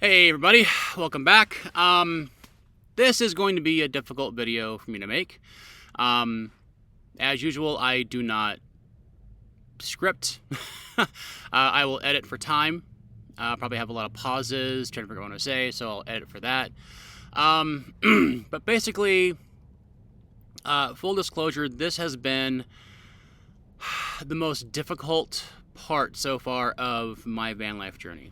Hey everybody, welcome back. This is going to be a difficult video for me to make. As usual, I do not script. I will edit for time. Probably have a lot of pauses, trying to figure out what to say, so I'll edit for that. But basically, full disclosure, this has been the most difficult part so far of my van life journey.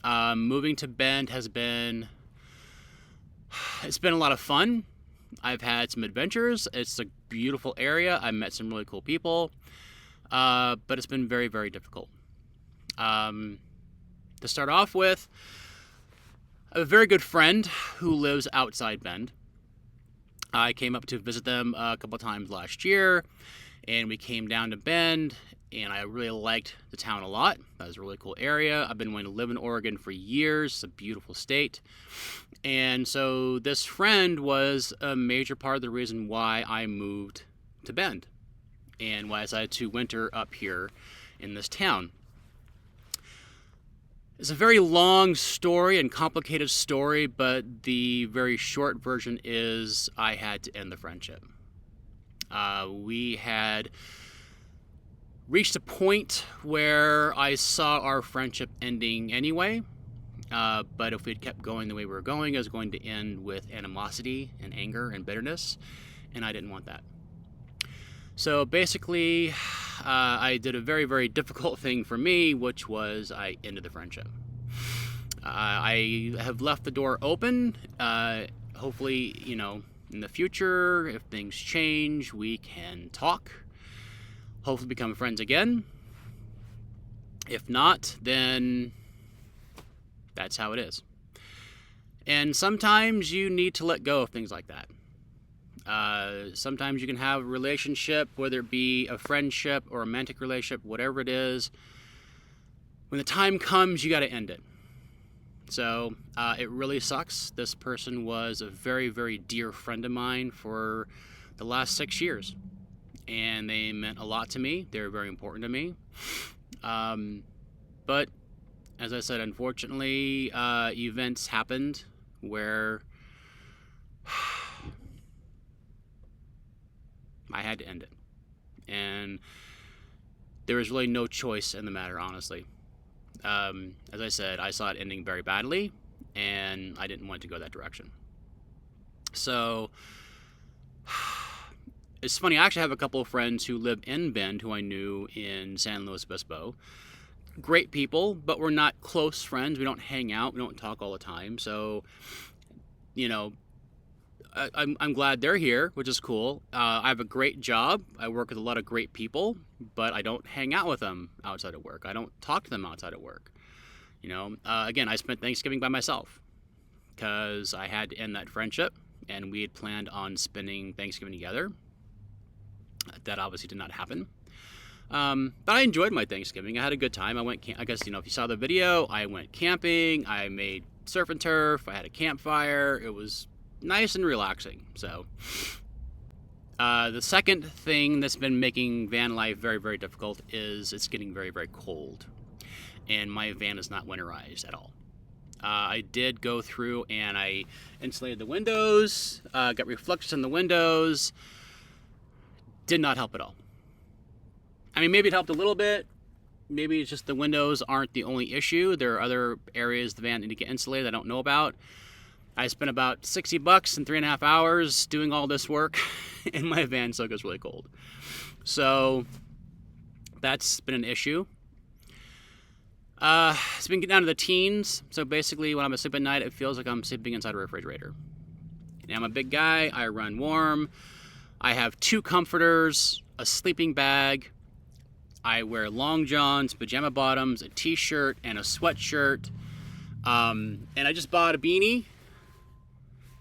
Moving to Bend has been a lot of fun. I've had some adventures. It's a beautiful area. I met some really cool people, but it's been very, very difficult. To start off with, I have a very good friend who lives outside Bend. I came up to visit them a couple times last year, and we came down to Bend, and I really liked the town a lot. That was a really cool area. I've been wanting to live in Oregon for years. It's a beautiful state. And so this friend was a major part of the reason why I moved to Bend and why I decided to winter up here in this town. It's a very long story and complicated story, but the very short version is I had to end the friendship. We had reached a point where I saw our friendship ending anyway, but if we'd kept going the way we were going, it was going to end with animosity and anger and bitterness, and I didn't want that. So basically, I did a very, very difficult thing for me, which was I ended the friendship. I have left the door open. Hopefully, in the future, if things change, we can talk. Hopefully become friends again. If not, then that's how it is. And sometimes you need to let go of things like that. Sometimes you can have a relationship, whether it be a friendship or a romantic relationship, whatever it is. When the time comes, you got to end it. So it really sucks. This person was a very, very dear friend of mine for the last 6 years. And they meant a lot to me. They were very important to me. But as I said, unfortunately, events happened where I had to end it. And there was really no choice in the matter, honestly. As I said, I saw it ending very badly, and I didn't want to go that direction. So it's funny, I actually have a couple of friends who live in Bend who I knew in San Luis Obispo. Great people, but we're not close friends. We don't hang out. We don't talk all the time. So, I'm glad they're here, which is cool. I have a great job. I work with a lot of great people, but I don't hang out with them outside of work. I don't talk to them outside of work. Again, I spent Thanksgiving by myself because I had to end that friendship, and we had planned on spending Thanksgiving together. That obviously did not happen. But I enjoyed my Thanksgiving. I had a good time. I guess, if you saw the video, I went camping. I made surf and turf. I had a campfire. It was nice and relaxing. So the second thing that's been making van life very, very difficult is it's getting very, very cold. And my van is not winterized at all. I did go through and I insulated the windows, got reflectors in the windows. Did not help at all. I mean, maybe it helped a little bit. Maybe it's just the windows aren't the only issue. There are other areas the van need to get insulated I don't know about. I spent about $60 in 3.5 hours doing all this work, and my van still gets really cold. So that's been an issue. It's been getting down to the teens. So basically, when I'm asleep at night, it feels like I'm sleeping inside a refrigerator. And I'm a big guy. I run warm. I have 2 comforters, a sleeping bag. I wear long johns, pajama bottoms, a t-shirt, and a sweatshirt. And I just bought a beanie.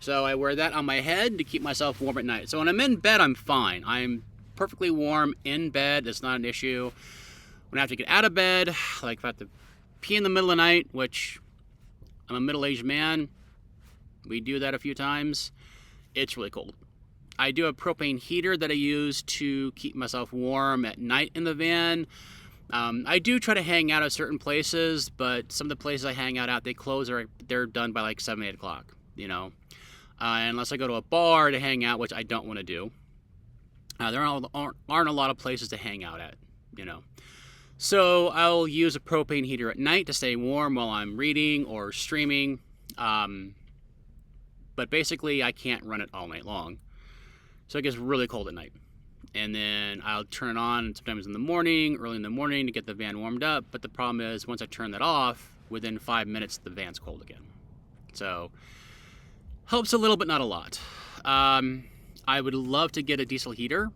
So I wear that on my head to keep myself warm at night. So when I'm in bed, I'm fine. I'm perfectly warm in bed. It's not an issue. When I have to get out of bed, like if I have to pee in the middle of the night, which I'm a middle-aged man, we do that a few times, it's really cold. I do have a propane heater that I use to keep myself warm at night in the van, I do try to hang out at certain places, but some of the places I hang out at, they close or they're done by like 7, 8 o'clock, you know. Unless I go to a bar to hang out, which I don't want to do. There aren't a lot of places to hang out at, you know. So I'll use a propane heater at night to stay warm while I'm reading or streaming. But basically, I can't run it all night long. So it gets really cold at night. And then I'll turn it on sometimes in the morning, early in the morning to get the van warmed up. But the problem is, once I turn that off, within 5 minutes, the van's cold again. So helps a little, but not a lot. I would love to get a diesel heater.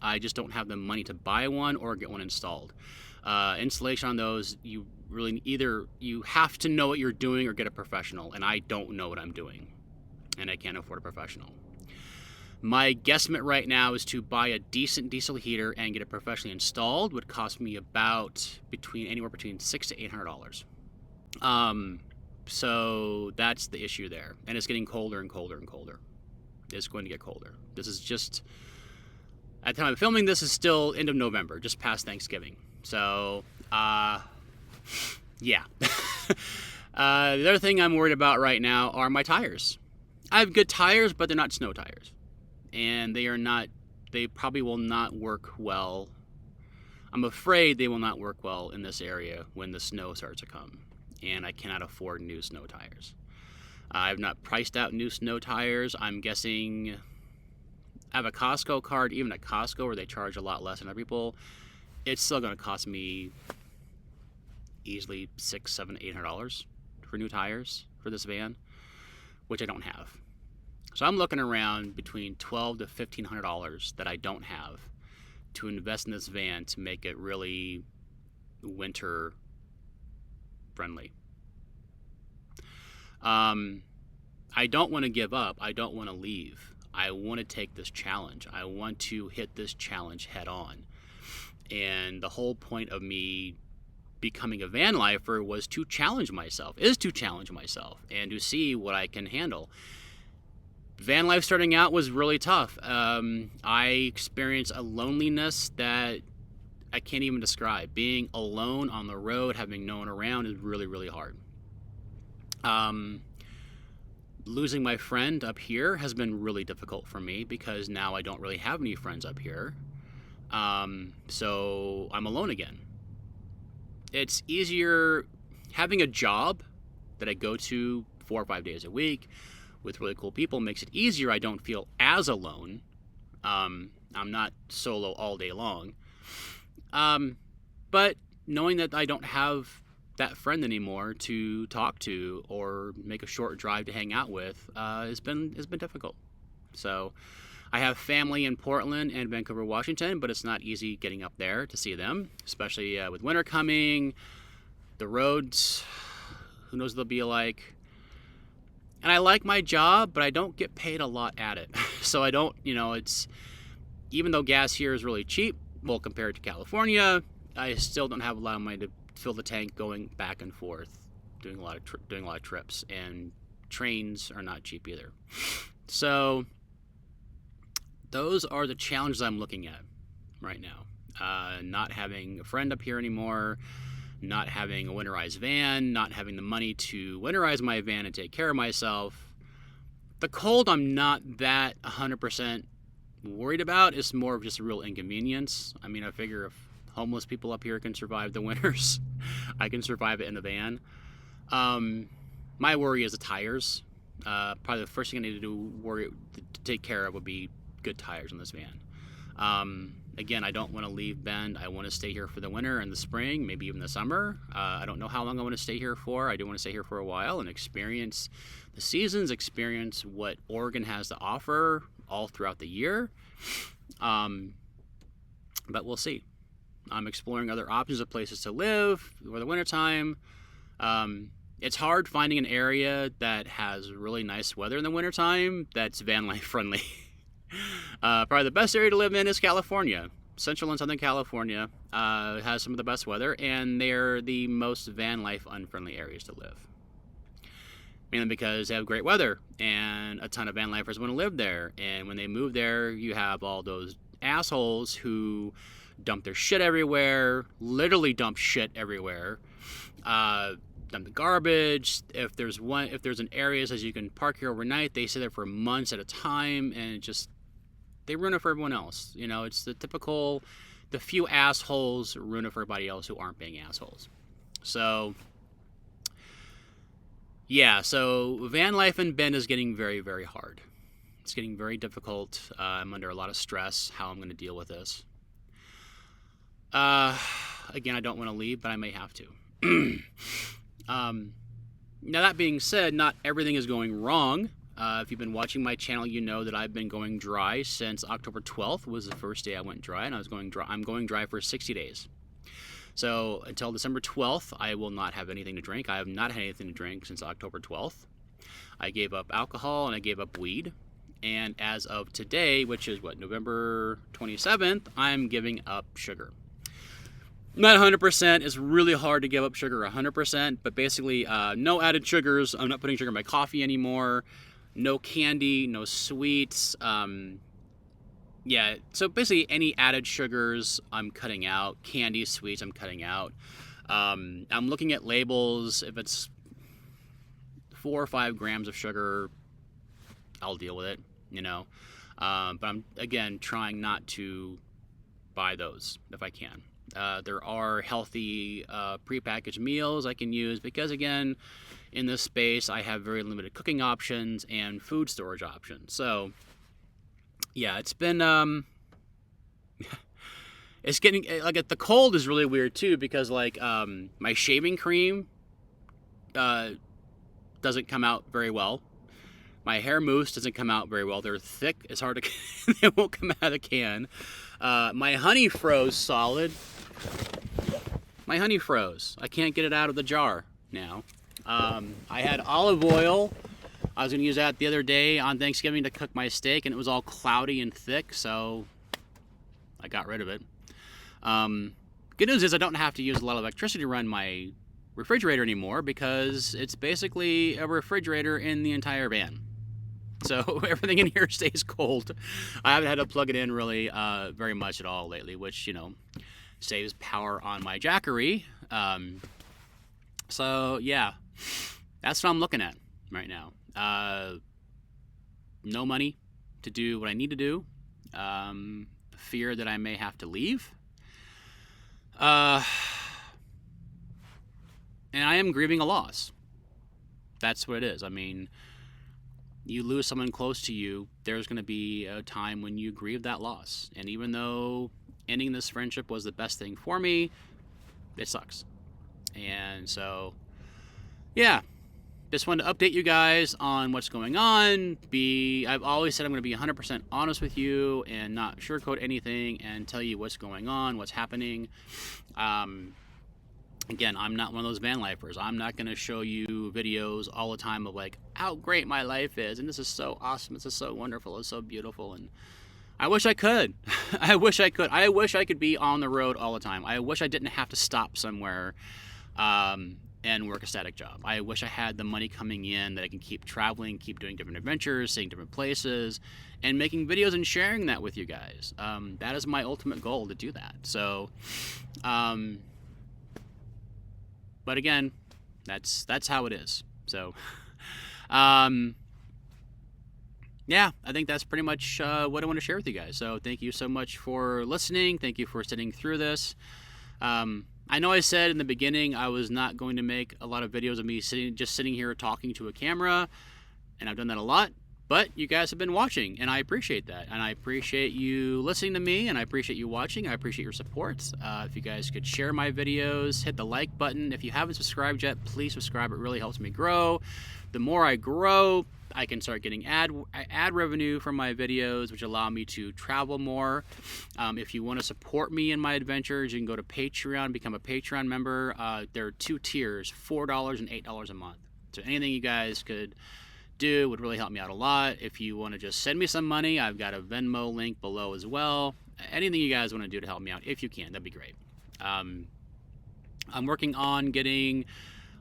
I just don't have the money to buy one or get one installed. Installation on those, you really you have to know what you're doing or get a professional, and I don't know what I'm doing, and I can't afford a professional. My guesstimate right now is to buy a decent diesel heater and get it professionally installed would cost me about anywhere between $600 to $800. So that's the issue there, and it's getting colder and colder and colder. It's going to get colder. This is just, at the time of filming, this is still end of November, just past Thanksgiving. So, yeah. The other thing I'm worried about right now are my tires. I have good tires, but they're not snow tires. And they probably will not work well. I'm afraid they will not work well in this area when the snow starts to come. And I cannot afford new snow tires. I've not priced out new snow tires. I'm guessing I have a Costco card, even at Costco where they charge a lot less than other people. It's still going to cost me easily $600, $700, $800 for new tires for this van, which I don't have. So I'm looking around between $1,200 to $1,500 that I don't have to invest in this van to make it really winter friendly. I don't want to give up. I don't want to leave. I want to take this challenge. I want to hit this challenge head on. And the whole point of me becoming a van lifer was to challenge myself, and to see what I can handle. Van life starting out was really tough. I experienced a loneliness that I can't even describe. Being alone on the road, having no one around, is really, really hard. Losing my friend up here has been really difficult for me because now I don't really have any friends up here. So I'm alone again. It's easier having a job that I go to 4 or 5 days a week with really cool people makes it easier. I don't feel as alone. I'm not solo all day long. But knowing that I don't have that friend anymore to talk to or make a short drive to hang out with has been difficult. So I have family in Portland and Vancouver, Washington, but it's not easy getting up there to see them, especially with winter coming. The roads, who knows what they'll be like. And I like my job, but I don't get paid a lot at it. So I don't, it's, even though gas here is really cheap, well, compared to California, I still don't have a lot of money to fill the tank going back and forth, doing a lot of trips, and trains are not cheap either. So those are the challenges I'm looking at right now. Not having a friend up here anymore, not having a winterized van, not having the money to winterize my van and take care of myself. The cold I'm not that 100% worried about. It's more of just a real inconvenience. I mean, I figure if homeless people up here can survive the winters, I can survive it in the van. My worry is the tires. Probably the first thing I need to take care of would be good tires on this van. Again, I don't want to leave Bend. I want to stay here for the winter and the spring, maybe even the summer. I don't know how long I want to stay here for. I do want to stay here for a while and experience the seasons, experience what Oregon has to offer all throughout the year. But we'll see. I'm exploring other options of places to live for the wintertime. It's hard finding an area that has really nice weather in the wintertime that's van life friendly. Probably the best area to live in is California. Central and Southern California has some of the best weather, and they're the most van life unfriendly areas to live. Mainly because they have great weather, and a ton of van lifers want to live there. And when they move there, you have all those assholes who dump their shit everywhere, literally dump shit everywhere. Dump the garbage. If there's an area that says you can park here overnight, they stay there for months at a time, and they ruin it for everyone else. You know, it's the few assholes ruin it for everybody else who aren't being assholes. So, yeah, so van life in Bend is getting very, very hard. It's getting very difficult. I'm under a lot of stress how I'm going to deal with this. Again, I don't want to leave, but I may have to. Now that being said, not everything is going wrong. If you've been watching my channel, you know that I've been going dry since October 12th was the first day I went dry, and I'm going dry for 60 days. So until December 12th, I will not have anything to drink. I have not had anything to drink since October 12th. I gave up alcohol and I gave up weed. And as of today, which is November 27th, I'm giving up sugar. Not 100%. It's really hard to give up sugar 100%, but basically no added sugars. I'm not putting sugar in my coffee anymore. No candy, no sweets. Yeah, so basically any added sugars I'm cutting out. Candy, sweets I'm cutting out. I'm looking at labels. If it's 4 or 5 grams of sugar, I'll deal with it, you know. But I'm, again, trying not to buy those if I can. There are healthy prepackaged meals I can use because, again, in this space I have very limited cooking options and food storage options. So, yeah, it's been it's getting like the cold is really weird too because my shaving cream doesn't come out very well. My hair mousse doesn't come out very well. They're thick. It's hard to they won't come out of the can. My honey froze solid. My honey froze. I can't get it out of the jar now. I had olive oil. I was going to use that the other day on Thanksgiving to cook my steak, and it was all cloudy and thick, so I got rid of it. Good news is I don't have to use a lot of electricity to run my refrigerator anymore because it's basically a refrigerator in the entire van. So everything in here stays cold. I haven't had to plug it in really very much at all lately, which, you know, saves power on my Jackery. So, yeah, that's what I'm looking at right now. No money to do what I need to do. Fear that I may have to leave. And I am grieving a loss. That's what it is. I mean, you lose someone close to you, there's going to be a time when you grieve that loss. And even though ending this friendship was the best thing for me, it sucks. And so, yeah, just wanted to update you guys on what's going on. I've always said I'm going to be 100% honest with you and not sugarcoat anything and tell you what's going on, what's happening. Again, I'm not one of those van lifers. I'm not going to show you videos all the time of like how great my life is and this is so awesome, this is so wonderful, it's so beautiful. And I wish I could. I wish I could. I wish I could be on the road all the time. I wish I didn't have to stop somewhere and work a static job. I wish I had the money coming in that I can keep traveling, keep doing different adventures, seeing different places, and making videos and sharing that with you guys. That is my ultimate goal, to do that. So, but again, that's how it is. So, yeah, I think that's pretty much what I want to share with you guys. So thank you so much for listening. Thank you for sitting through this. I know I said in the beginning I was not going to make a lot of videos of me just sitting here talking to a camera, and I've done that a lot. But you guys have been watching, and I appreciate that. And I appreciate you listening to me, and I appreciate you watching. I appreciate your support. If you guys could share my videos, hit the like button. If you haven't subscribed yet, please subscribe. It really helps me grow. The more I grow, I can start getting ad revenue from my videos, which allow me to travel more. If you want to support me in my adventures, you can go to Patreon, become a Patreon member. There are 2 tiers, $4 and $8 a month. So anything you guys could do would really help me out a lot. If you want to just send me some money, I've got a Venmo link below as well. Anything you guys want to do to help me out, if you can, that'd be great. I'm working on getting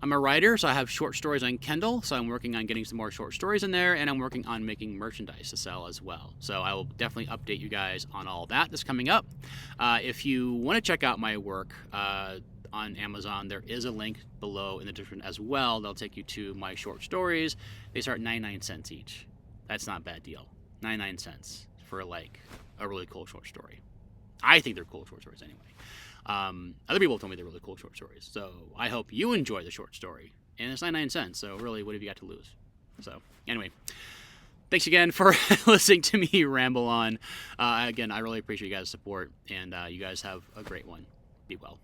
I'm a writer, so I have short stories on Kindle, so I'm working on getting some more short stories in there, and I'm working on making merchandise to sell as well. So I will definitely update you guys on all that that's coming up. If you want to check out my work on Amazon, there is a link below in the description as well. That'll take you to my short stories. They start 99 cents each. That's not a bad deal. 99 cents for like a really cool short story. I think they're cool short stories anyway. Other people told me they're really cool short stories. So I hope you enjoy the short story. And it's 99 cents, so really, what have you got to lose? So anyway, thanks again for listening to me ramble on. Again, I really appreciate you guys' support, and you guys have a great one. Be well.